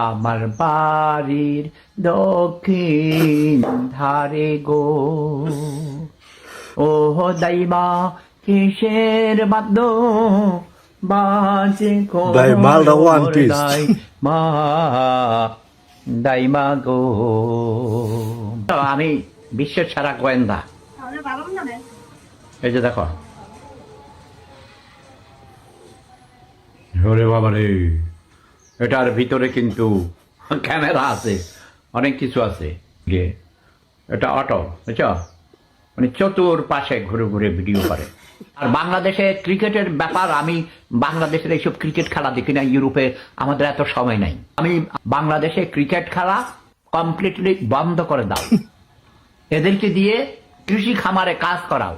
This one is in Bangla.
আমার বাড়ির দক্ষিণ ধারে গো। ও দাইমা কিসের বাদ্য বাজে ভাই, মালটা one piece। দাইমা দাইমা গো। আমি বিশ্বের সেরা গোয়েন্দা। এই যে দেখো, ওরে বাবা রে, এটার ভিতরে কিন্তু ক্যামেরা আছে, অনেক কিছু আছে। এটা অটো, বুঝছ, মানে চতুর্পাশে ঘুরে ঘুরে ভিডিও করে। আর বাংলাদেশে ক্রিকেটের ব্যাপার, আমি বাংলাদেশের এইসব ক্রিকেট খেলা দেখি না, ইউরোপে আমাদের এত সময় নাই। আমি বাংলাদেশে ক্রিকেট খেলা কমপ্লিটলি বন্ধ করে দাও, এদেরকে দিয়ে কৃষি খামারে কাজ করাও।